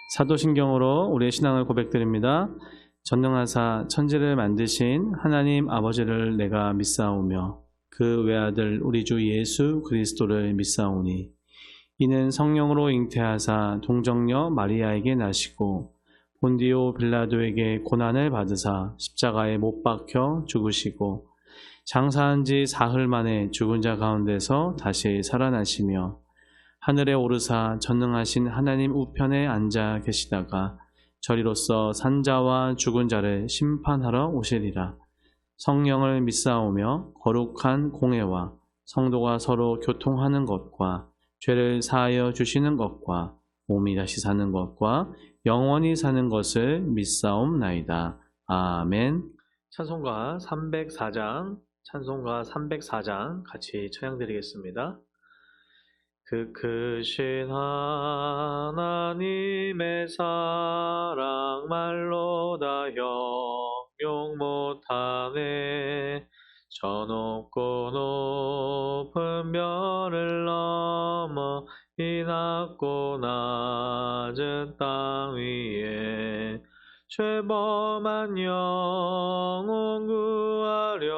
사도신경으로 우리의 신앙을 고백드립니다. 전능하사 천지를 만드신 하나님 아버지를 내가 믿사오며 그 외아들 우리 주 예수 그리스도를 믿사오니 이는 성령으로 잉태하사 동정녀 마리아에게 나시고 본디오 빌라도에게 고난을 받으사 십자가에 못 박혀 죽으시고 장사한 지 사흘 만에 죽은 자 가운데서 다시 살아나시며 하늘에 오르사 전능하신 하나님 우편에 앉아 계시다가 저리로서 산자와 죽은 자를 심판하러 오시리라. 성령을 믿사오며 거룩한 공회와 성도가 서로 교통하는 것과 죄를 사하여 주시는 것과 몸이 다시 사는 것과 영원히 사는 것을 믿사옵나이다. 아멘. 찬송가 304장 같이 찬양드리겠습니다. 그 크신 하나님의 사랑 말로 다 형용 못하네. 저 높고 높은 별을 넘어 이 낮고 낮은 땅 위에 죄범한 영혼 구하려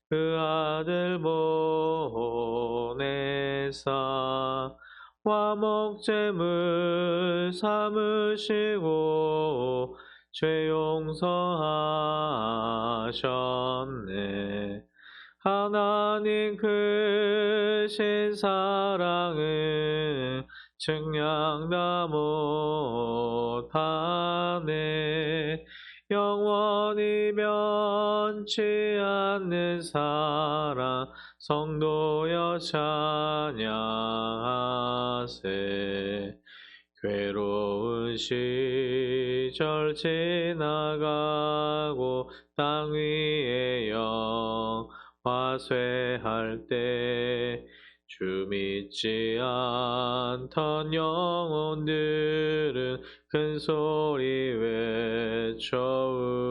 그 아들 보내사 화목제물 삼으시고 죄 용서하셨네. 하나님 크신 사랑은 증량 다 못하네. 영원히 변치 않는 사랑 성도여 찬양하세. 괴로운 시절 지나가고 땅 위에 영화쇠할 때 주 믿지 않던 영혼들은 큰 소리 외쳐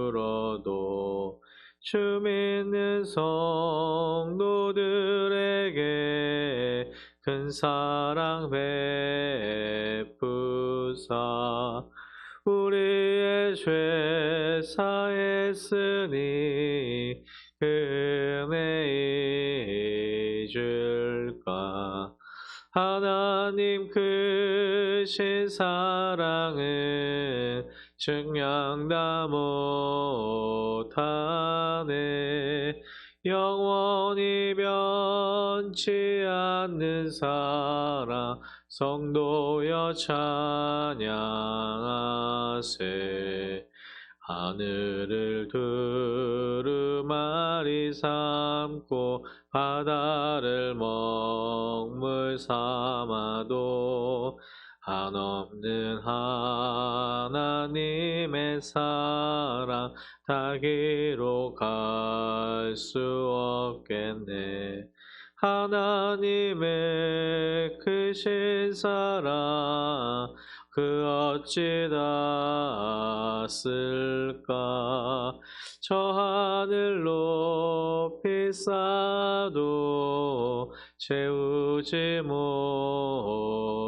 울어도 주 믿는 성도들에게 큰 사랑 베푸사 우리의 죄 사했으니 은혜 잊을까. 하나님 크신 사랑은 증량 다 못하네. 영원히 변치 않는 사랑 성도여 찬양하세. 하늘을 두루마리 삼고 바다를 먹물 삼아도 한없는 하나님의 사랑 다 기록할 수 없겠네. 하나님의 크신 사랑 그 어찌 닿았을까. 저 하늘 높이 쌓아도 채우지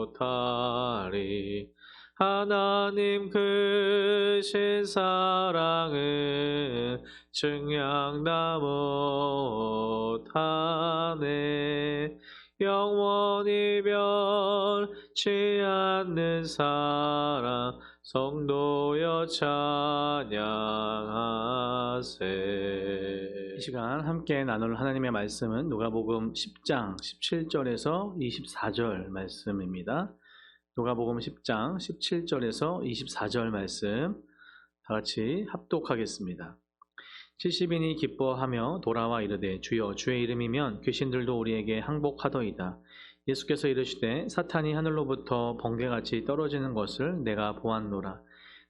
못하리. 하나님 크신 사랑은 증량 다 못하네. 영원히 변치 않는 사랑 성도여 찬양하세. 이 시간 함께 나눌 하나님의 말씀은 누가복음 10장 17절에서 24절 말씀입니다. 누가복음 10장 17절에서 24절 말씀 다 같이 합독하겠습니다. 70인이 기뻐하며 돌아와 이르되 주여 주의 이름이면 귀신들도 우리에게 항복하더이다. 예수께서 이르시되 사탄이 하늘로부터 번개같이 떨어지는 것을 내가 보았노라.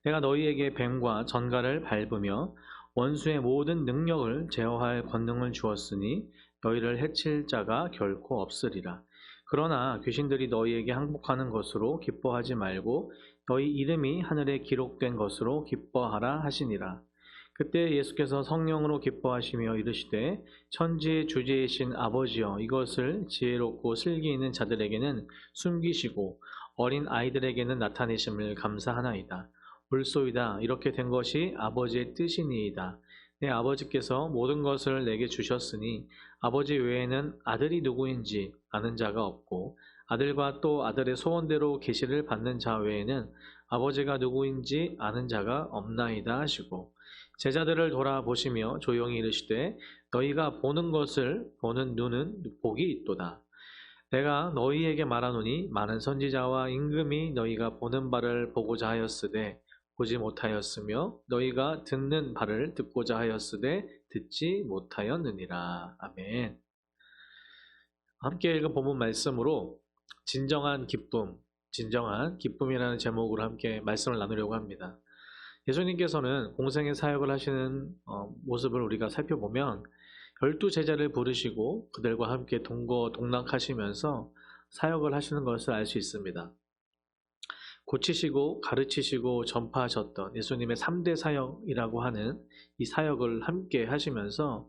내가 너희에게 뱀과 전갈을 밟으며 원수의 모든 능력을 제어할 권능을 주었으니 너희를 해칠 자가 결코 없으리라. 그러나 귀신들이 너희에게 항복하는 것으로 기뻐하지 말고 너희 이름이 하늘에 기록된 것으로 기뻐하라 하시니라. 그때 예수께서 성령으로 기뻐하시며 이르시되 천지의 주제이신 아버지여 이것을 지혜롭고 슬기 있는 자들에게는 숨기시고 어린 아이들에게는 나타내심을 감사하나이다. 옳소이다. 이렇게 된 것이 아버지의 뜻이니이다. 내 아버지께서 모든 것을 내게 주셨으니 아버지 외에는 아들이 누구인지 아는 자가 없고 아들과 또 아들의 소원대로 계시를 받는 자 외에는 아버지가 누구인지 아는 자가 없나이다 하시고 제자들을 돌아보시며 조용히 이르시되 너희가 보는 것을 보는 눈은 복이 있도다. 내가 너희에게 말하노니 많은 선지자와 임금이 너희가 보는 바를 보고자 하였으되 보지 못하였으며 너희가 듣는 바를 듣고자 하였으되 듣지 못하였느니라. 아멘. 함께 읽은 본문 말씀으로 진정한 기쁨이라는 제목으로 함께 말씀을 나누려고 합니다. 예수님께서는 공생의 사역을 하시는 모습을 우리가 살펴보면 12제자를 부르시고 그들과 함께 동거동락하시면서 사역을 하시는 것을 알 수 있습니다. 고치시고 가르치시고 전파하셨던 예수님의 3대 사역이라고 하는 이 사역을 함께 하시면서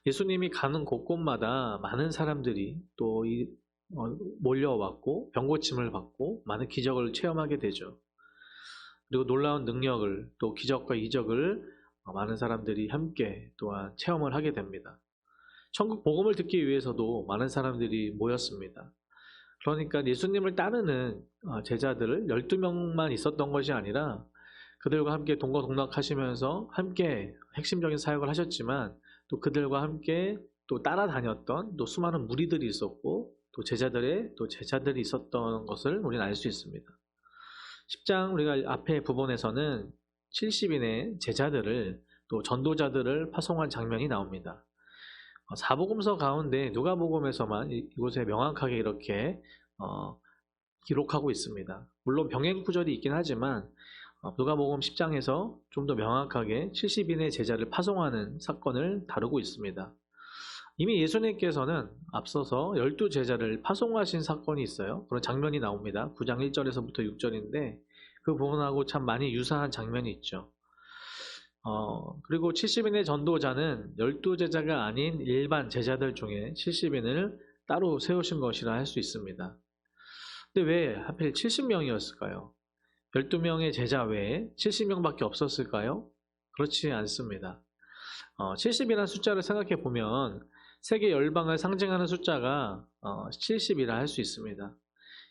예수님이 가는 곳곳마다 많은 사람들이 또 몰려왔고 병고침을 받고 많은 기적을 체험하게 되죠. 그리고 놀라운 능력을 또 기적과 이적을 많은 사람들이 함께 또한 체험을 하게 됩니다. 천국 복음을 듣기 위해서도 많은 사람들이 모였습니다. 그러니까 예수님을 따르는 제자들을 12명만 있었던 것이 아니라 그들과 함께 동거동락하시면서 함께 핵심적인 사역을 하셨지만 또 그들과 함께 또 따라다녔던 또 수많은 무리들이 있었고 또 제자들이 있었던 것을 우리는 알 수 있습니다. 10장 우리가 앞에 부분에서는 70인의 제자들을 또 전도자들을 파송한 장면이 나옵니다. 사복음서 가운데 누가복음에서만 이곳에 명확하게 이렇게 기록하고 있습니다. 물론 병행 구절이 있긴 하지만 누가복음 10장에서 좀 더 명확하게 70인의 제자를 파송하는 사건을 다루고 있습니다. 이미 예수님께서는 앞서서 12제자를 파송하신 사건이 있어요. 그런 장면이 나옵니다. 9장 1절에서부터 6절인데 그 부분하고 참 많이 유사한 장면이 있죠. 그리고 70인의 전도자는 12제자가 아닌 일반 제자들 중에 70인을 따로 세우신 것이라 할 수 있습니다. 근데 왜 하필 70명이었을까요? 12명의 제자 외에 70명밖에 없었을까요? 그렇지 않습니다. 70이라는 숫자를 생각해 보면 세계 열방을 상징하는 숫자가 70이라 할 수 있습니다.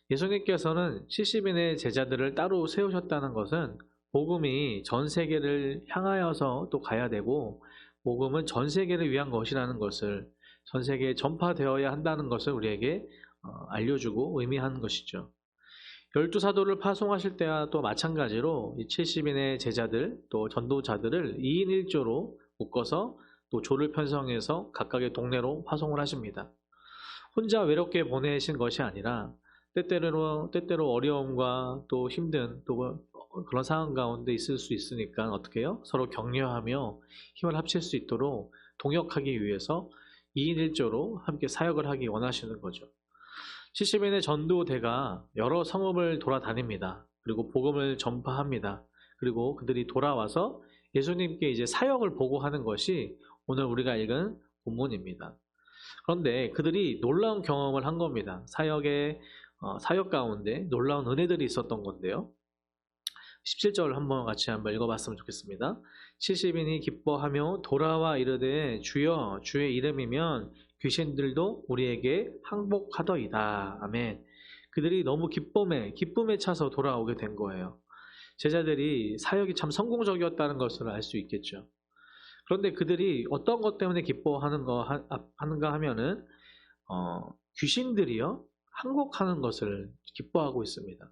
예수님께서는 70인의 제자들을 따로 세우셨다는 것은 복음이 전 세계를 향하여서 또 가야 되고 복음은 전 세계를 위한 것이라는 것을 전 세계에 전파되어야 한다는 것을 우리에게 알려주고 의미하는 것이죠. 12사도를 파송하실 때와 또 마찬가지로 이 70인의 제자들 또 전도자들을 2인 1조로 묶어서 또 조를 편성해서 각각의 동네로 파송을 하십니다. 혼자 외롭게 보내신 것이 아니라 때때로 어려움과 또 힘든 또 그런 상황 가운데 있을 수 있으니까 어떻게 해요? 서로 격려하며 힘을 합칠 수 있도록 동역하기 위해서 2인 1조로 함께 사역을 하기 원하시는 거죠. 70인의 전도대가 여러 성읍을 돌아다닙니다. 그리고 복음을 전파합니다. 그리고 그들이 돌아와서 예수님께 이제 사역을 보고하는 것이 오늘 우리가 읽은 본문입니다. 그런데 그들이 놀라운 경험을 한 겁니다. 사역 가운데 놀라운 은혜들이 있었던 건데요. 17절 같이 한번 읽어봤으면 좋겠습니다. 70인이 기뻐하며 돌아와 이르되 주여 주의 이름이면 귀신들도 우리에게 항복하더이다. 아멘. 그들이 너무 기쁨에 차서 돌아오게 된 거예요. 제자들이 사역이 참 성공적이었다는 것을 알 수 있겠죠. 그런데 그들이 어떤 것 때문에 기뻐하는가 하면은 귀신들이요 항복하는 것을 기뻐하고 있습니다.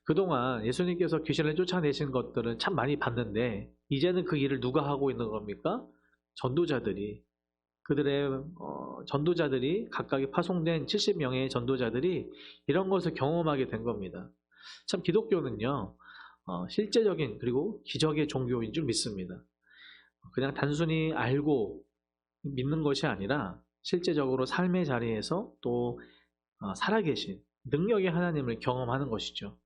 그동안 예수님께서 귀신을 쫓아내신 것들은 참 많이 봤는데 이제는 그 일을 누가 하고 있는 겁니까? 전도자들이. 그들의 전도자들이 각각의 파송된 70명의 전도자들이 이런 것을 경험하게 된 겁니다. 참 기독교는요 실제적인 그리고 기적의 종교인 줄 믿습니다. 그냥 단순히 알고 믿는 것이 아니라 실제적으로 삶의 자리에서 또 살아계신 능력의 하나님을 경험하는 것이죠.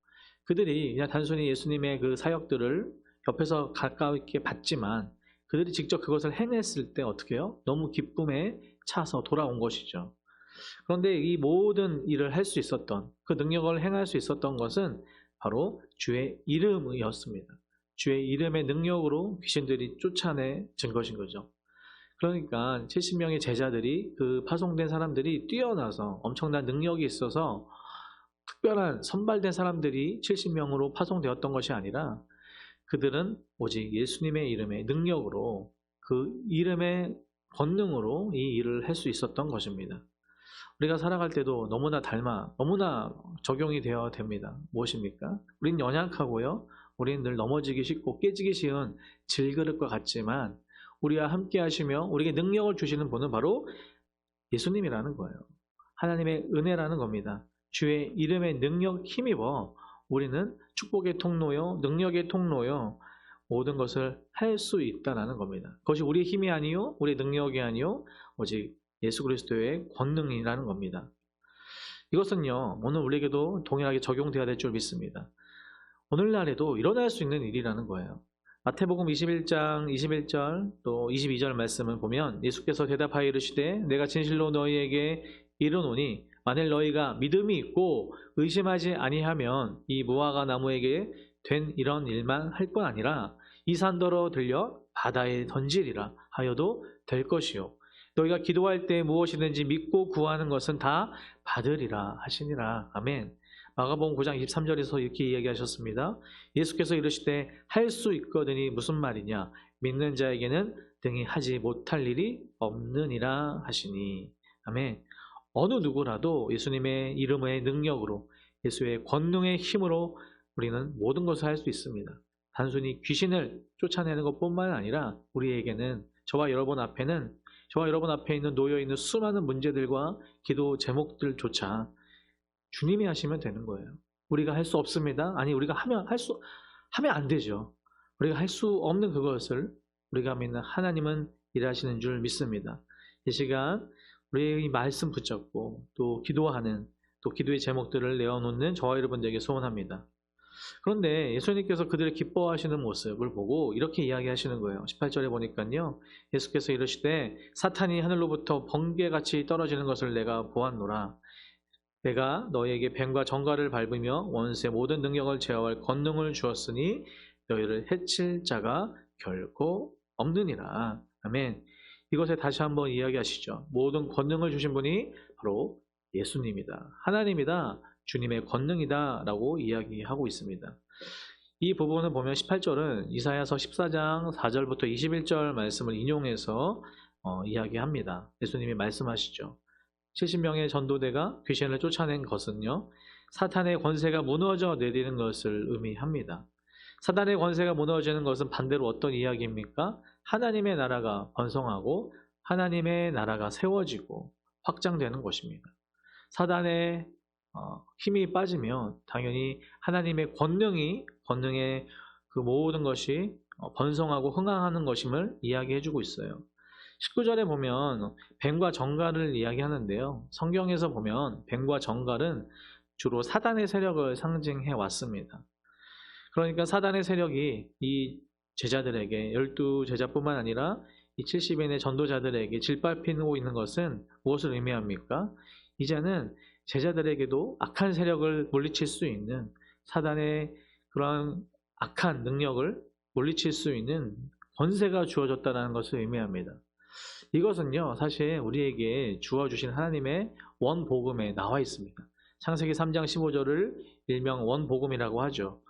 그들이 그냥 단순히 예수님의 그 사역들을 옆에서 가깝게 봤지만 그들이 직접 그것을 해냈을 때 어떻게 해요? 너무 기쁨에 차서 돌아온 것이죠. 그런데 이 모든 일을 할 수 있었던, 그 능력을 행할 수 있었던 것은 바로 주의 이름이었습니다. 주의 이름의 능력으로 귀신들이 쫓아내진 것인 거죠. 그러니까 70명의 제자들이, 그 파송된 사람들이 뛰어나서 엄청난 능력이 있어서 특별한 선발된 사람들이 70명으로 파송되었던 것이 아니라 그들은 오직 예수님의 이름의 능력으로, 그 이름의 권능으로 이 일을 할 수 있었던 것입니다. 우리가 살아갈 때도 너무나 너무나 적용이 되어야 됩니다. 무엇입니까? 우린 연약하고요. 우리는 늘 넘어지기 쉽고 깨지기 쉬운 질그릇과 같지만 우리와 함께 하시며 우리에게 능력을 주시는 분은 바로 예수님이라는 거예요. 하나님의 은혜라는 겁니다. 주의 이름의 능력 힘입어 우리는 축복의 통로요, 능력의 통로요, 모든 것을 할 수 있다는 겁니다. 그것이 우리의 힘이 아니요, 우리의 능력이 아니요, 오직 예수 그리스도의 권능이라는 겁니다. 이것은요, 오늘 우리에게도 동일하게 적용되어야 될 줄 믿습니다. 오늘날에도 일어날 수 있는 일이라는 거예요. 마태복음 21장 21절 또 22절 말씀을 보면 예수께서 대답하여 이르시되 내가 진실로 너희에게 이르노니 만일 너희가 믿음이 있고 의심하지 아니하면 이 무화과 나무에게 된 이런 일만 할 뿐 아니라 이 산더러 들려 바다에 던지리라 하여도 될 것이요 너희가 기도할 때 무엇이든지 믿고 구하는 것은 다 받으리라 하시니라. 아멘. 마가복음 9장 23절에서 이렇게 이야기하셨습니다. 예수께서 이르시되 할 수 있거든이 무슨 말이냐? 믿는 자에게는 등이 하지 못할 일이 없느니라 하시니. 아멘. 어느 누구라도 예수님의 이름의 능력으로, 예수의 권능의 힘으로 우리는 모든 것을 할 수 있습니다. 단순히 귀신을 쫓아내는 것뿐만 아니라 우리에게는, 저와 여러분 앞에 있는 놓여있는 수많은 문제들과 기도 제목들조차 주님이 하시면 되는 거예요. 우리가 할 수 없습니다. 아니, 우리가 하면 안 되죠. 우리가 할 수 없는 그것을 우리가 믿는 하나님은 일하시는 줄 믿습니다. 이 시간 우리의 이 말씀 붙잡고 또 기도하는, 또 기도의 제목들을 내어놓는 저와 여러분들에게 소원합니다. 그런데 예수님께서 그들의 기뻐하시는 모습을 보고 이렇게 이야기하시는 거예요. 18절에 보니까요, 예수께서 이르시되 사탄이 하늘로부터 번개같이 떨어지는 것을 내가 보았노라. 내가 너희에게 뱀과 정갈을 밟으며 원수의 모든 능력을 제어할 권능을 주었으니 너희를 해칠 자가 결코 없느니라. 아멘. 이것에 다시 한번 이야기하시죠. 모든 권능을 주신 분이 바로 예수님이다, 하나님이다, 주님의 권능이다 라고 이야기하고 있습니다. 이 부분을 보면 18절은 이사야서 14장 4절부터 21절 말씀을 인용해서 이야기합니다. 예수님이 말씀하시죠. 70명의 전도대가 귀신을 쫓아낸 것은요, 사탄의 권세가 무너져 내리는 것을 의미합니다. 사탄의 권세가 무너지는 것은 반대로 어떤 이야기입니까? 하나님의 나라가 번성하고 하나님의 나라가 세워지고 확장되는 것입니다. 사탄의 힘이 빠지면 당연히 하나님의 권능의 그 모든 것이 번성하고 흥황하는 것임을 이야기해주고 있어요. 19절에 보면 뱀과 정갈을 이야기하는데요. 성경에서 보면 뱀과 정갈은 주로 사단의 세력을 상징해 왔습니다. 그러니까 사단의 세력이 이 제자들에게, 12제자뿐만 아니라 이 70인의 전도자들에게 짓밟히고 있는 것은 무엇을 의미합니까? 이제는 제자들에게도 악한 세력을 물리칠 수 있는, 사단의 그런 악한 능력을 물리칠 수 있는 권세가 주어졌다는 것을 의미합니다. 이것은요, 사실 우리에게 주어주신 하나님의 원복음에 나와 있습니다. 창세기 3장 15절을 일명 원복음이라고 하죠.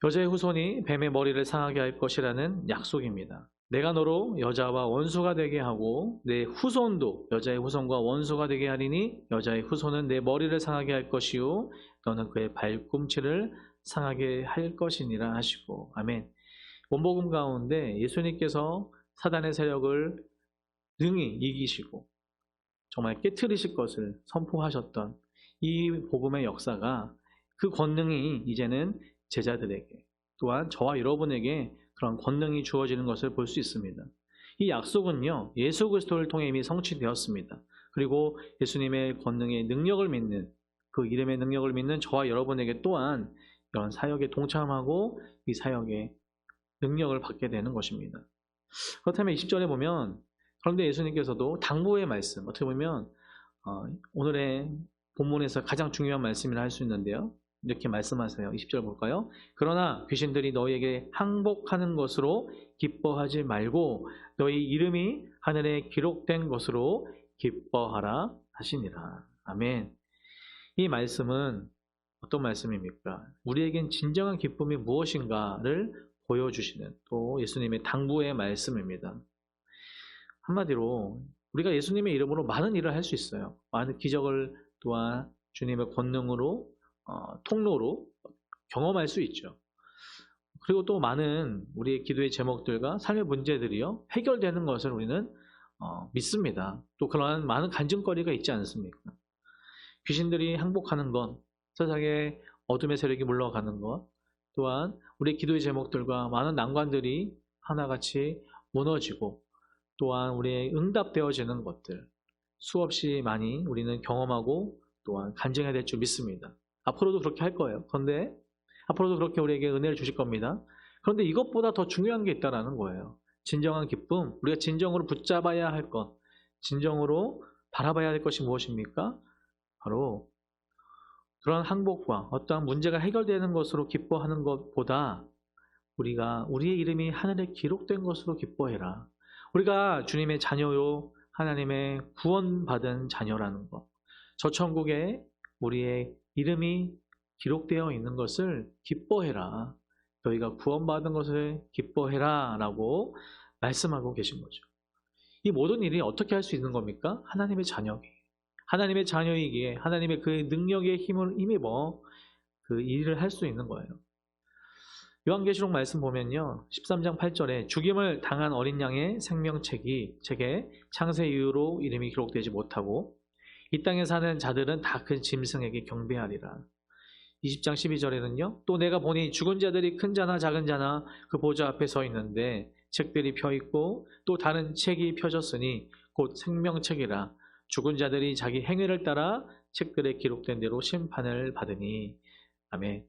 여자의 후손이 뱀의 머리를 상하게 할 것이라는 약속입니다. 내가 너로 여자와 원수가 되게 하고 내 후손도 여자의 후손과 원수가 되게 하리니 여자의 후손은 내 머리를 상하게 할 것이요 너는 그의 발꿈치를 상하게 할 것이니라 하시고. 아멘. 원복음 가운데 예수님께서 사단의 세력을 능히 이기시고 정말 깨트리실 것을 선포하셨던 이 복음의 역사가, 그 권능이 이제는 제자들에게, 또한 저와 여러분에게 그런 권능이 주어지는 것을 볼 수 있습니다. 이 약속은요, 예수 그리스도를 통해 이미 성취되었습니다. 그리고 예수님의 권능의 능력을 믿는, 그 이름의 능력을 믿는 저와 여러분에게 또한 이런 사역에 동참하고 이 사역에 능력을 받게 되는 것입니다. 그렇다면 20절에 보면 그런데 예수님께서도 당부의 말씀, 어떻게 보면 오늘의 본문에서 가장 중요한 말씀이라 할 수 있는데요. 이렇게 말씀하세요. 20절 볼까요? 그러나 귀신들이 너희에게 항복하는 것으로 기뻐하지 말고 너희 이름이 하늘에 기록된 것으로 기뻐하라 하시니라. 아멘. 이 말씀은 어떤 말씀입니까? 우리에겐 진정한 기쁨이 무엇인가를 보여주시는 또 예수님의 당부의 말씀입니다. 한마디로 우리가 예수님의 이름으로 많은 일을 할 수 있어요. 많은 기적을 또한 주님의 권능으로 통로로 경험할 수 있죠. 그리고 또 많은 우리의 기도의 제목들과 삶의 문제들이요 해결되는 것을 우리는 믿습니다. 또 그러한 많은 간증거리가 있지 않습니까? 귀신들이 항복하는 것, 세상에 어둠의 세력이 물러가는 것, 또한 우리의 기도의 제목들과 많은 난관들이 하나같이 무너지고 또한 우리의 응답되어지는 것들 수없이 많이 우리는 경험하고 또한 간증해야 될 줄 믿습니다. 앞으로도 그렇게 할 거예요. 그런데 앞으로도 그렇게 우리에게 은혜를 주실 겁니다. 그런데 이것보다 더 중요한 게 있다는 거예요. 진정한 기쁨, 우리가 진정으로 붙잡아야 할 것, 진정으로 바라봐야 할 것이 무엇입니까? 바로 그런 항복과 어떠한 문제가 해결되는 것으로 기뻐하는 것보다 우리가 우리의 이름이 하늘에 기록된 것으로 기뻐해라. 우리가 주님의 자녀요 하나님의 구원받은 자녀라는 것, 저 천국에 우리의 이름이 기록되어 있는 것을 기뻐해라. 너희가 구원받은 것을 기뻐해라 라고 말씀하고 계신 거죠. 이 모든 일이 어떻게 할 수 있는 겁니까? 하나님의 자녀에게. 하나님의 자녀이기에 하나님의 그 능력에 힘을 힘입어 그 일을 할 수 있는 거예요. 요한계시록 말씀 보면요. 13장 8절에 죽임을 당한 어린 양의 생명책에 창세 이후로 이름이 기록되지 못하고 이 땅에 사는 자들은 다 그 짐승에게 경배하리라. 20장 12절에는요. 또 내가 보니 죽은 자들이 큰 자나 작은 자나 그 보좌 앞에 서 있는데 책들이 펴 있고 또 다른 책이 펴졌으니 곧 생명책이라. 죽은 자들이 자기 행위를 따라 책들에 기록된 대로 심판을 받으니. 아멘.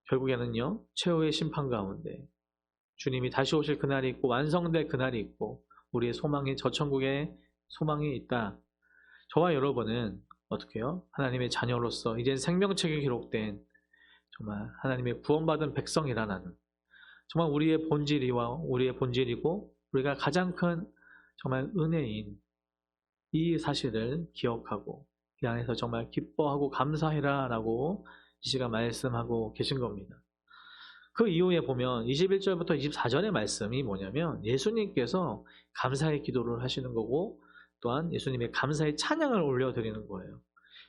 결국에는요. 최후의 심판 가운데 주님이 다시 오실 그날이 있고 완성될 그날이 있고 우리의 소망이 저 천국에 소망이 있다. 저와 여러분은 어떻게 해요? 하나님의 자녀로서 이젠 생명책에 기록된 정말 하나님의 구원받은 백성이라는 정말 우리의 본질이고 우리가 가장 큰 정말 은혜인 이 사실을 기억하고 이 안에서 정말 기뻐하고 감사해라 라고 이 시간 말씀하고 계신 겁니다. 그 이후에 보면 21절부터 24절의 말씀이 뭐냐면 예수님께서 감사의 기도를 하시는 거고 또한 예수님의 감사의 찬양을 올려드리는 거예요.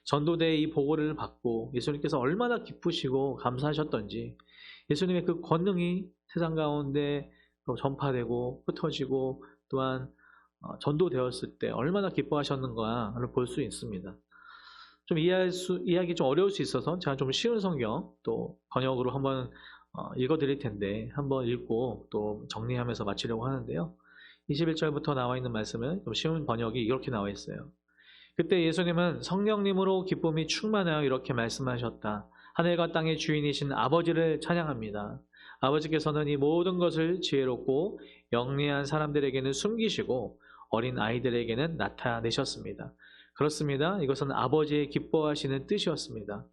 전도대의 이 보고를 받고 예수님께서 얼마나 기쁘시고 감사하셨던지 예수님의 그 권능이 세상 가운데 전파되고 흩어지고 또한 전도되었을 때 얼마나 기뻐하셨는가를 볼 수 있습니다. 좀 이해하기 좀 어려울 수 있어서 제가 좀 쉬운 성경 또 번역으로 한번 읽어드릴 텐데 한번 읽고 또 정리하면서 마치려고 하는데요. 21절부터 나와 있는 말씀은 좀 쉬운 번역이 이렇게 나와 있어요. 그때 예수님은 성령님으로 기쁨이 충만하여 이렇게 말씀하셨다. 하늘과 땅의 주인이신 아버지를 찬양합니다. 아버지께서는 이 모든 것을 지혜롭고 영리한 사람들에게는 숨기시고 어린 아이들에게는 나타내셨습니다. 그렇습니다. 이것은 아버지의 기뻐하시는 뜻이었습니다.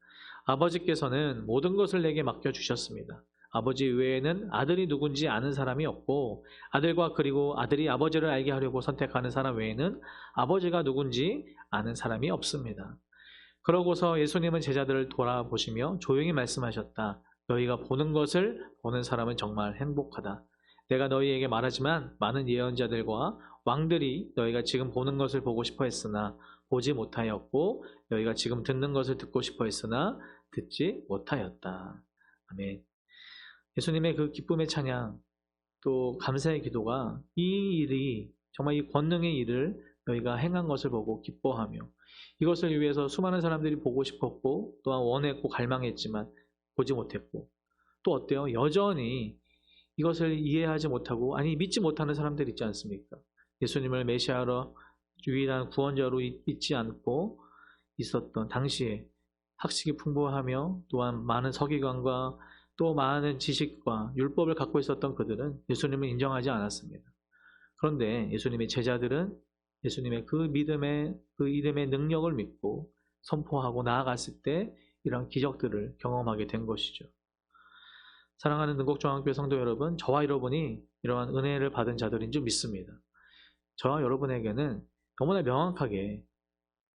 아버지께서는 모든 것을 내게 맡겨주셨습니다. 아버지 외에는 아들이 누군지 아는 사람이 없고 아들과 그리고 아들이 아버지를 알게 하려고 선택하는 사람 외에는 아버지가 누군지 아는 사람이 없습니다. 그러고서 예수님은 제자들을 돌아보시며 조용히 말씀하셨다. 너희가 보는 것을 보는 사람은 정말 행복하다. 내가 너희에게 말하지만 많은 예언자들과 왕들이 너희가 지금 보는 것을 보고 싶어 했으나 보지 못하였고 너희가 지금 듣는 것을 듣고 싶어 했으나 듣지 못하였다. 아멘. 예수님의 그 기쁨의 찬양 또 감사의 기도가 이 일이 정말 이 권능의 일을 너희가 행한 것을 보고 기뻐하며 이것을 위해서 수많은 사람들이 보고 싶었고 또한 원했고 갈망했지만 보지 못했고 또 어때요? 여전히 이것을 이해하지 못하고 아니 믿지 못하는 사람들 있지 않습니까? 예수님을 메시아로 유일한 구원자로 믿지 않고 있었던 당시에 학식이 풍부하며 또한 많은 서기관과 또 많은 지식과 율법을 갖고 있었던 그들은 예수님을 인정하지 않았습니다. 그런데 예수님의 제자들은 예수님의 그 믿음의 그 이름의 능력을 믿고 선포하고 나아갔을 때 이런 기적들을 경험하게 된 것이죠. 사랑하는 능곡중앙교회 성도 여러분, 저와 여러분이 이러한 은혜를 받은 자들인 줄 믿습니다. 저와 여러분에게는 너무나 명확하게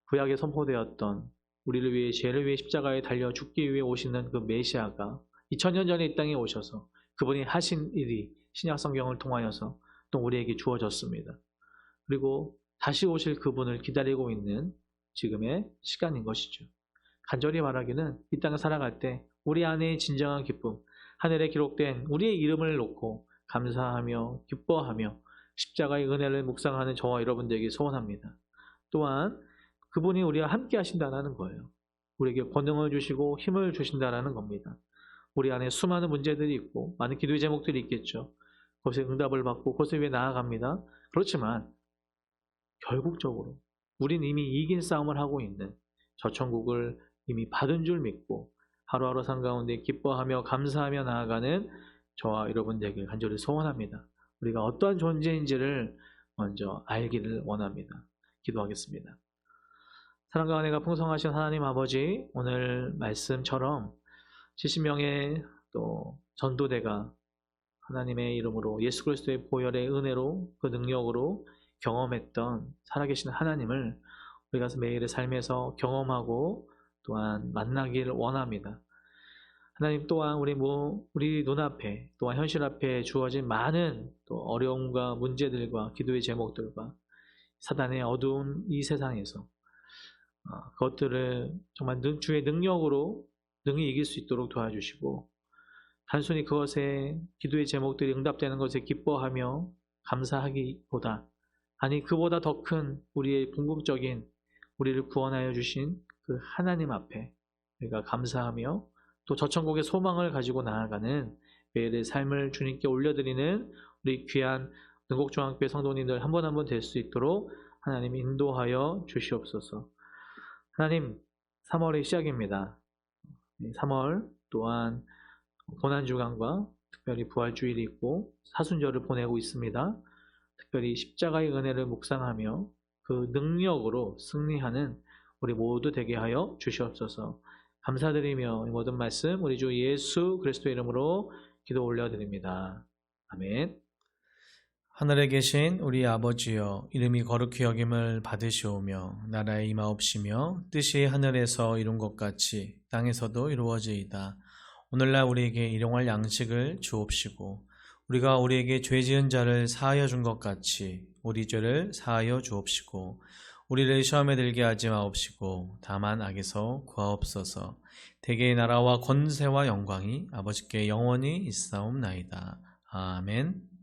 구약에 선포되었던 우리를 위해 죄를 위해 십자가에 달려 죽기 위해 오시는 그 메시아가 2000년 전에 이 땅에 오셔서 그분이 하신 일이 신약 성경을 통하여서 또 우리에게 주어졌습니다. 그리고 다시 오실 그분을 기다리고 있는 지금의 시간인 것이죠. 간절히 말하기는 이 땅을 살아갈 때 우리 안에 진정한 기쁨, 하늘에 기록된 우리의 이름을 놓고 감사하며 기뻐하며 십자가의 은혜를 묵상하는 저와 여러분들에게 소원합니다. 또한 그분이 우리와 함께 하신다는 거예요. 우리에게 권능을 주시고 힘을 주신다는 겁니다. 우리 안에 수많은 문제들이 있고 많은 기도의 제목들이 있겠죠. 그것에 응답을 받고 그것을 위해 나아갑니다. 그렇지만 결국적으로 우린 이미 이긴 싸움을 하고 있는 저 천국을 이미 받은 줄 믿고 하루하루 삶 가운데 기뻐하며 감사하며 나아가는 저와 여러분 되길 간절히 소원합니다. 우리가 어떠한 존재인지를 먼저 알기를 원합니다. 기도하겠습니다. 사랑과 은혜가 풍성하신 하나님 아버지, 오늘 말씀처럼 70명의 또 전도대가 하나님의 이름으로 예수 그리스도의 보혈의 은혜로 그 능력으로 경험했던 살아계신 하나님을 우리가 매일의 삶에서 경험하고 또한 만나기를 원합니다. 하나님 또한 우리 눈앞에 또한 현실 앞에 주어진 많은 또 어려움과 문제들과 기도의 제목들과 사단의 어두운 이 세상에서 그것들을 정말 주의 능력으로 능히 이길 수 있도록 도와주시고 단순히 그것에 기도의 제목들이 응답되는 것에 기뻐하며 감사하기보다 아니 그보다 더 큰 우리의 궁극적인 우리를 구원하여 주신 그 하나님 앞에 우리가 감사하며 또 저 천국의 소망을 가지고 나아가는 매일의 삶을 주님께 올려드리는 우리 귀한 능곡중앙교회 성도님들 한 분 한 분 될 수 있도록 하나님 인도하여 주시옵소서. 하나님, 3월의 시작입니다. 3월 또한 고난주간과 특별히 부활주일이 있고 사순절을 보내고 있습니다. 특별히 십자가의 은혜를 묵상하며 그 능력으로 승리하는 우리 모두 되게 하여 주시옵소서. 감사드리며 이 모든 말씀 우리 주 예수 그리스도 이름으로 기도 올려드립니다. 아멘. 하늘에 계신 우리 아버지여, 이름이 거룩히 여김을 받으시오며 나라에 임하옵시며 뜻이 하늘에서 이룬 것 같이 땅에서도 이루어지이다. 오늘날 우리에게 일용할 양식을 주옵시고 우리가 우리에게 죄 지은 자를 사하여 준 것 같이 우리 죄를 사하여 주옵시고 우리를 시험에 들게 하지 마옵시고 다만 악에서 구하옵소서. 대개의 나라와 권세와 영광이 아버지께 영원히 있사옵나이다. 아멘.